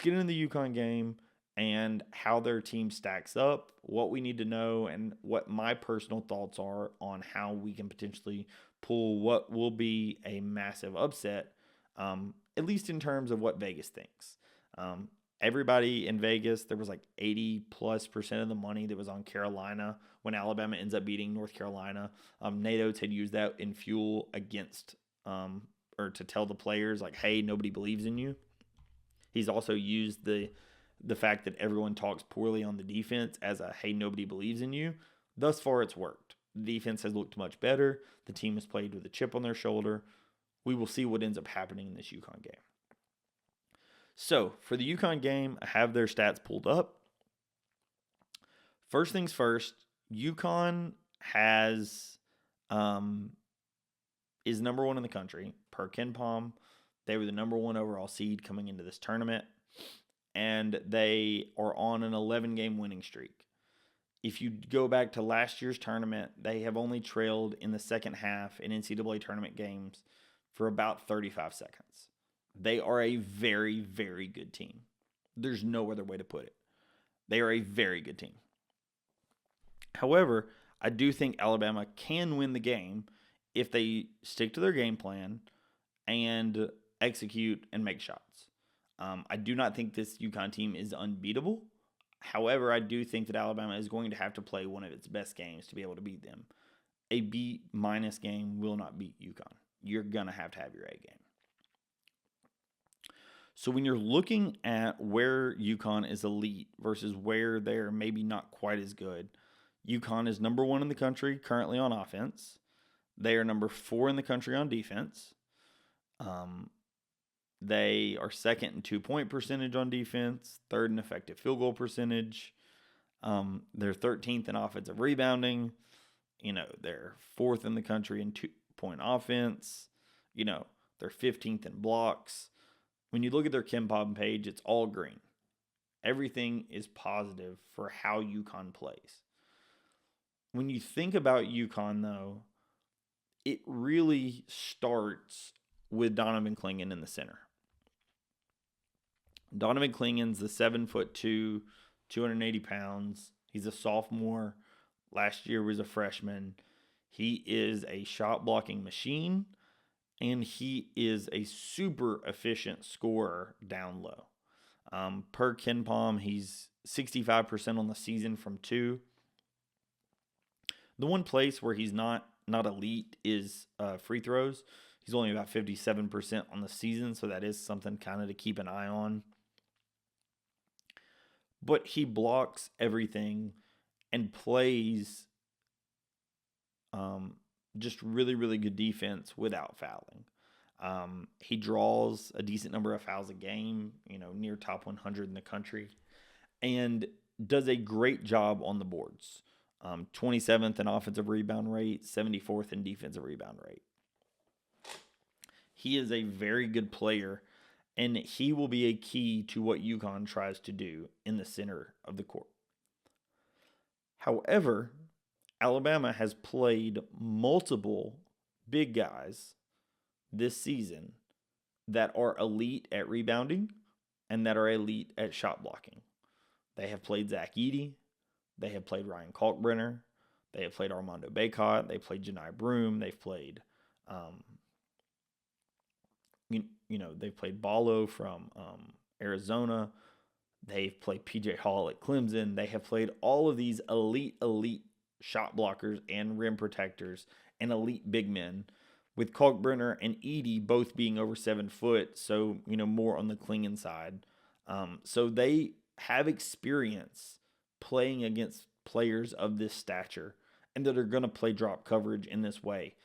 get into the UConn game and how their team stacks up, what we need to know, and what my personal thoughts are on how we can potentially pull what will be a massive upset, at least in terms of what Vegas thinks. Um, Everybody in Vegas, there was like 80+% of the money that was on Carolina when Alabama ends up beating North Carolina. Nate Oates had used that in fuel against or to tell the players like, hey, nobody believes in you. He's also used the fact that everyone talks poorly on the defense as a hey, nobody believes in you. Thus far, it's worked. The defense has looked much better. The team has played with a chip on their shoulder. We will see what ends up happening in this UConn game. So, for the UConn game, I have their stats pulled up. First things first, UConn has is number one in the country per KenPom. They were the number one overall seed coming into this tournament, and they are on an 11-game winning streak. If you go back to last year's tournament, they have only trailed in the second half in NCAA tournament games for about 35 seconds. They are a very, very good team. There's no other way to put it. They are a very good team. However, I do think Alabama can win the game if they stick to their game plan and execute and make shots. I do not think this UConn team is unbeatable. However, I do think that Alabama is going to have to play one of its best games to be able to beat them. A B- game will not beat UConn. You're going to have your A game. So when you're looking at where UConn is elite versus where they're maybe not quite as good, UConn is number one in the country currently on offense. They are number 4 in the country on defense. They are second in 2-point percentage on defense, third in effective field goal percentage. They're 13th in offensive rebounding. They're 4th in the country in 2-point offense. They're 15th in blocks. When you look at their KenPom page, it's all green. Everything is positive for how UConn plays. When you think about UConn, though, it really starts with Donovan Clingan in the center. Donovan Clingan's the 7'2", 280 pounds. He's a sophomore. Last year was a freshman. He is a shot blocking machine, and he is a super efficient scorer down low. Per KenPom, he's 65% on the season from 2. The one place where he's not elite is free throws. He's only about 57% on the season, so that is something kind of to keep an eye on. But he blocks everything and plays just really, really good defense without fouling. He draws a decent number of fouls a game, near top 100 in the country, and does a great job on the boards. 27th in offensive rebound rate, 74th in defensive rebound rate. He is a very good player, and he will be a key to what UConn tries to do in the center of the court. However, Alabama has played multiple big guys this season that are elite at rebounding and that are elite at shot blocking. They have played Zach Edey. They have played Ryan Kalkbrenner. They have played Armando Bacot. They played Janai Broome. They've played, they've played Ballo from Arizona. They've played PJ Hall at Clemson. They have played all of these elite shot blockers and rim protectors and elite big men, with Kalkbrenner and Edey both being over 7 foot, so, more on the Clingan side. So they have experience playing against players of this stature and that are going to play drop coverage in this way.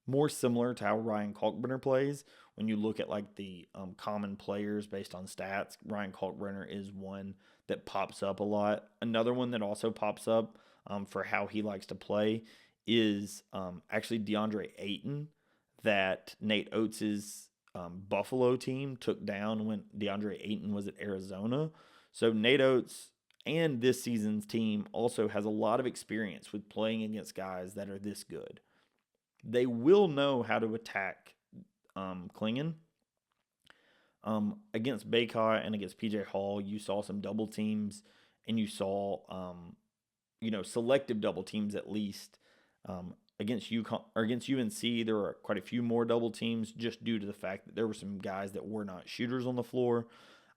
More similar to how Ryan Kalkbrenner plays. When you look at like the common players based on stats, Ryan Kalkbrenner is one that pops up a lot. Another one that also pops up for how he likes to play is actually DeAndre Ayton, that Nate Oates' Buffalo team took down when DeAndre Ayton was at Arizona. So Nate Oates and this season's team also has a lot of experience with playing against guys that are this good. They will know how to attack Clingan. Against Baycott and against PJ Hall, you saw some double teams, and you saw selective double teams at least. Against UConn or against UNC, there were quite a few more double teams just due to the fact that there were some guys that were not shooters on the floor.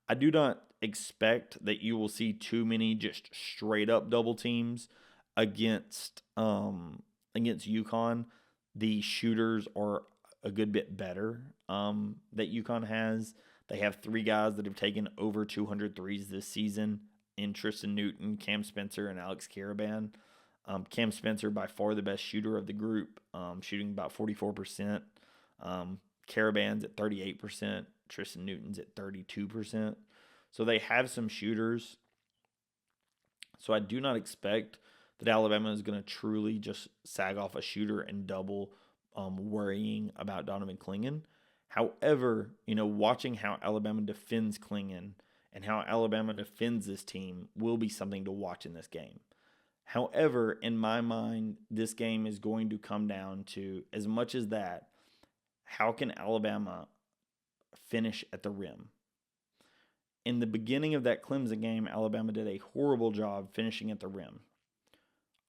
I do not expect that you will see too many just straight up double teams against UConn. The shooters are a good bit better that UConn has. They have 3 guys that have taken over 200 threes this season in Tristan Newton, Cam Spencer, and Alex Caravan. Cam Spencer, by far the best shooter of the group, shooting about 44%. Caravan's at 38%. Tristan Newton's at 32%. So they have some shooters. So I do not expect that Alabama is going to truly just sag off a shooter and double, worrying about Donovan Clingan. However, watching how Alabama defends Clingan and how Alabama defends this team will be something to watch in this game. However, in my mind, this game is going to come down to, as much as that, how can Alabama finish at the rim? In the beginning of that Clemson game, Alabama did a horrible job finishing at the rim.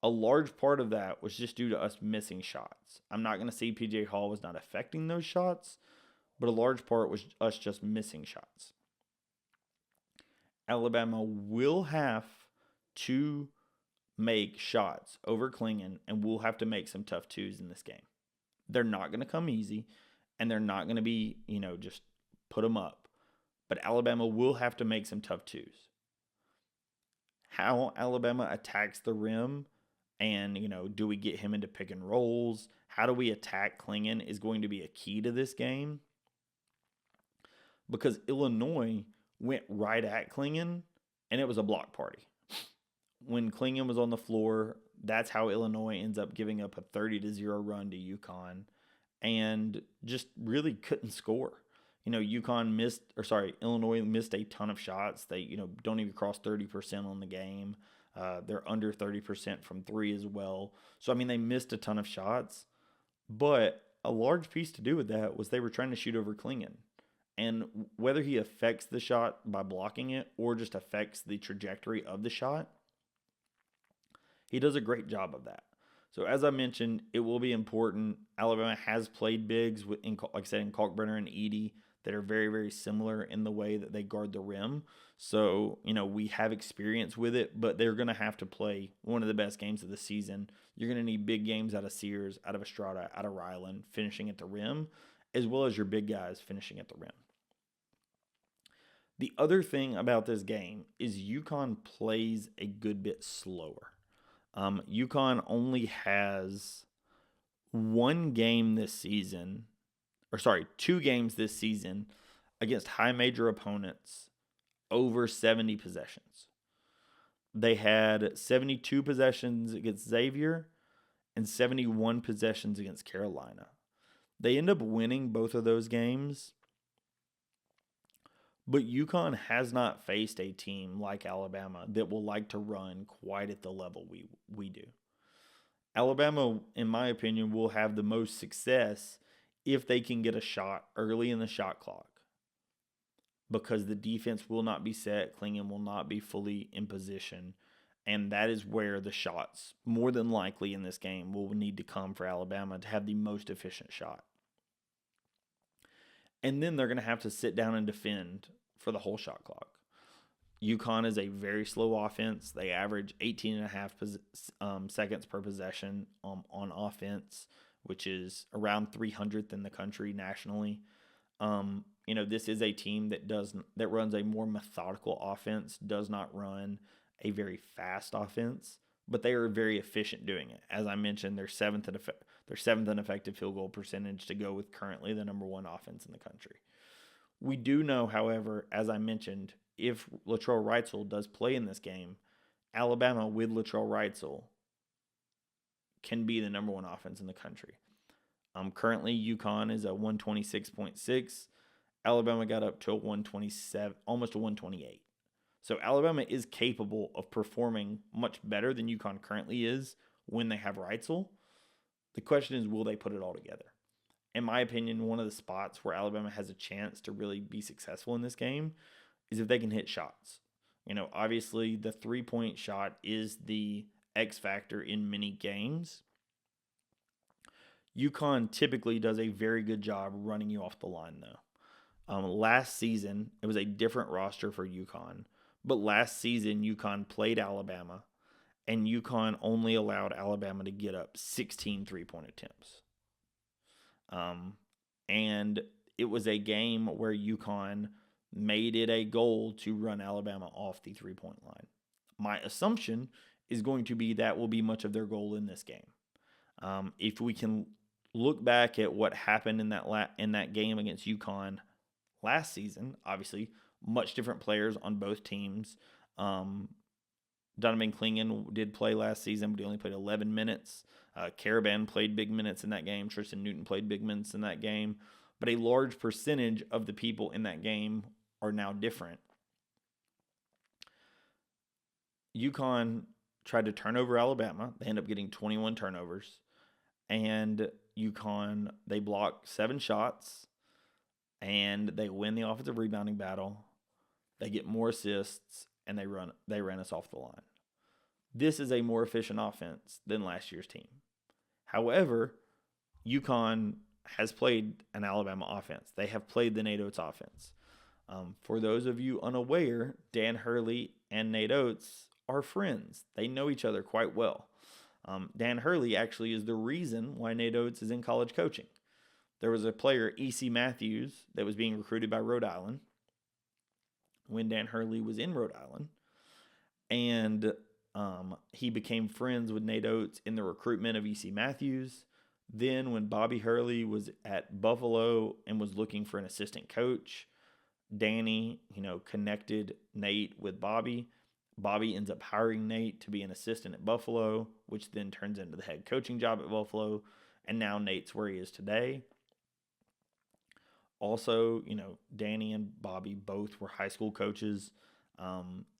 A large part of that was just due to us missing shots. I'm not going to say PJ Hall was not affecting those shots, but a large part was us just missing shots. Alabama will have to make shots over Clingan, and we'll have to make some tough twos in this game. They're not going to come easy, and they're not going to be, just put them up. But Alabama will have to make some tough twos. How Alabama attacks the rim and, do we get him into pick and rolls? How do we attack Clingan is going to be a key to this game. Because Illinois went right at Clingan, and it was a block party. When Clingan was on the floor, that's how Illinois ends up giving up a 30-0 run to UConn and just really couldn't score. Illinois missed a ton of shots. They, don't even cross 30% on the game. They're under 30% from 3 as well. So, they missed a ton of shots. But a large piece to do with that was they were trying to shoot over Clingan. And whether he affects the shot by blocking it or just affects the trajectory of the shot, he does a great job of that. So as I mentioned, it will be important. Alabama has played bigs, like I said, in Kalkbrenner and Edey that are very, very similar in the way that they guard the rim. So, we have experience with it, but they're going to have to play one of the best games of the season. You're going to need big games out of Sears, out of Estrada, out of Ryland, finishing at the rim, as well as your big guys finishing at the rim. The other thing about this game is UConn plays a good bit slower. UConn only has 2 games this season against high major opponents over 70 possessions. They had 72 possessions against Xavier and 71 possessions against Carolina. They end up winning both of those games, but UConn has not faced a team like Alabama that will like to run quite at the level we do. Alabama, in my opinion, will have the most success if they can get a shot early in the shot clock, because the defense will not be set, Clingan will not be fully in position, and that is where the shots, more than likely in this game, will need to come for Alabama to have the most efficient shot. And then they're going to have to sit down and defend for the whole shot clock. UConn is a very slow offense. They average 18.5 seconds per possession on offense, which is around 300th in the country nationally. This is a team that runs a more methodical offense, does not run a very fast offense, but they are very efficient doing it. As I mentioned, they're seventh in effective field goal percentage to go with currently the number 1 offense in the country. We do know, however, as I mentioned, if Latrell Wrightsell does play in this game, Alabama with Latrell Wrightsell can be the number 1 offense in the country. Currently, UConn is at 126.6. Alabama got up to a 127, almost a 128. So Alabama is capable of performing much better than UConn currently is when they have Wrightsell. The question is, will they put it all together? in my opinion, one of the spots where Alabama has a chance to really be successful in this game is if they can hit shots. Obviously the 3-point shot is the X factor in many games. UConn typically does a very good job running you off the line, though. Last season, it was a different roster for UConn, but last season, UConn played Alabama, and UConn only allowed Alabama to get up 16 3-point attempts. And it was a game where UConn made it a goal to run Alabama off the 3-point line. My assumption is going to be that will be much of their goal in this game. If we can look back at what happened in that game against UConn last season, obviously much different players on both teams. Donovan Clingan did play last season, but he only played 11 minutes. Caravan played big minutes in that game. Tristan Newton played big minutes in that game. But a large percentage of the people in that game are now different. UConn tried to turn over Alabama. They end up getting 21 turnovers. And UConn, they block 7 shots. And they win the offensive rebounding battle. They get more assists. And they ran us off the line. This is a more efficient offense than last year's team. However, UConn has played an Alabama offense. They have played the Nate Oates offense. For those of you unaware, Dan Hurley and Nate Oates are friends. They know each other quite well. Dan Hurley actually is the reason why Nate Oates is in college coaching. There was a player, E.C. Matthews, that was being recruited by Rhode Island when Dan Hurley was in Rhode Island. And he became friends with Nate Oates in the recruitment of E.C. Matthews. Then when Bobby Hurley was at Buffalo and was looking for an assistant coach, Danny, connected Nate with Bobby. Bobby ends up hiring Nate to be an assistant at Buffalo, which then turns into the head coaching job at Buffalo. And now Nate's where he is today. Also, Danny and Bobby both were high school coaches.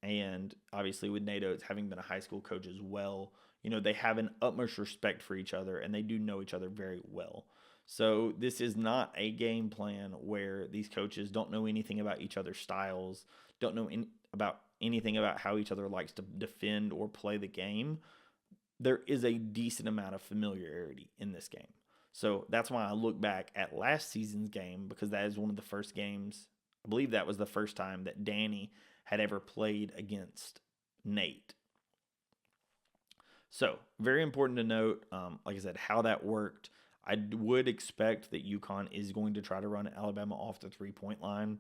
And obviously with Nate Oates having been a high school coach as well, they have an utmost respect for each other and they do know each other very well. So this is not a game plan where these coaches don't know anything about each other's styles, don't know about anything about how each other likes to defend or play the game. There is a decent amount of familiarity in this game. So that's why I look back at last season's game, because that is one of the first games. I believe that was the first time that Danny had ever played against Nate. So very important to note, like I said, how that worked. I would expect that UConn is going to try to run Alabama off the 3-point line,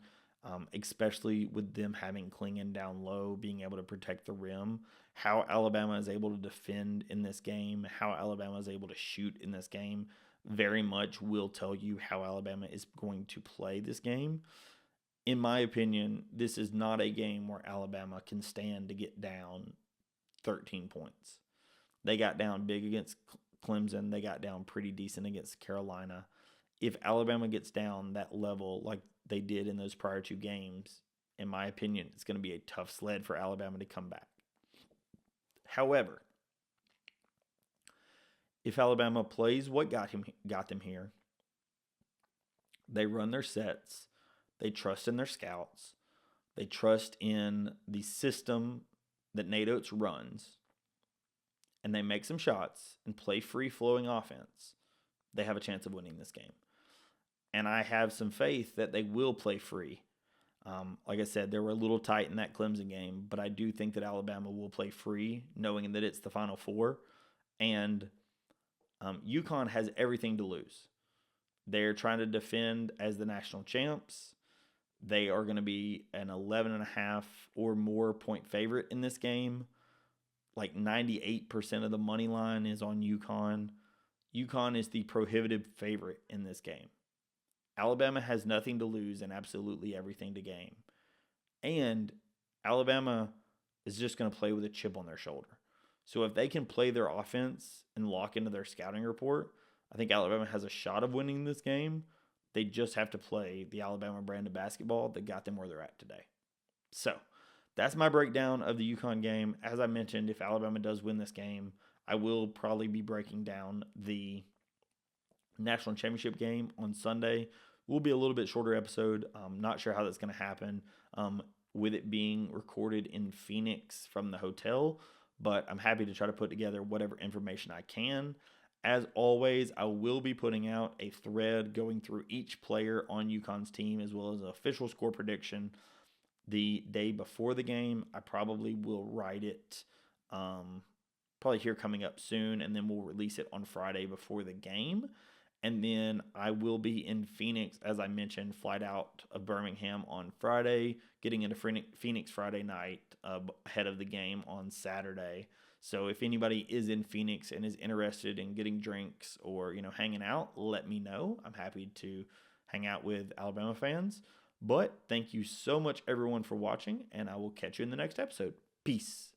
especially with them having Clingan down low, being able to protect the rim. How Alabama is able to defend in this game, how Alabama is able to shoot in this game, very much will tell you how Alabama is going to play this game. In my opinion, this is not a game where Alabama can stand to get down 13 points. They got down big against Clemson. They got down pretty decent against Carolina. If Alabama gets down that level like they did in those prior 2 games, in my opinion, it's going to be a tough sled for Alabama to come back. However, if Alabama plays what got them here, they run their sets, they trust in their scouts, they trust in the system that Nate Oates runs, and they make some shots and play free-flowing offense, they have a chance of winning this game. And I have some faith that they will play free. Like I said, they were a little tight in that Clemson game, but I do think that Alabama will play free, knowing that it's the Final Four. And UConn has everything to lose. They're trying to defend as the national champs. They are going to be an 11.5 or more point favorite in this game. Like 98% of the money line is on UConn. UConn is the prohibitive favorite in this game. Alabama has nothing to lose and absolutely everything to gain. And Alabama is just going to play with a chip on their shoulder. So if they can play their offense and lock into their scouting report, I think Alabama has a shot of winning this game. They just have to play the Alabama brand of basketball that got them where they're at today. So that's my breakdown of the UConn game. As I mentioned, if Alabama does win this game, I will probably be breaking down the national championship game on Sunday. Will be a little bit shorter episode. I'm not sure how that's going to happen with it being recorded in Phoenix from the hotel, but I'm happy to try to put together whatever information I can. As always, I will be putting out a thread going through each player on UConn's team as well as an official score prediction the day before the game. I probably will write it probably here coming up soon, and then we'll release it on Friday before the game. And then I will be in Phoenix, as I mentioned, flight out of Birmingham on Friday, getting into Phoenix Friday night ahead of the game on Saturday. So if anybody is in Phoenix and is interested in getting drinks or, hanging out, let me know. I'm happy to hang out with Alabama fans. But thank you so much, everyone, for watching, and I will catch you in the next episode. Peace.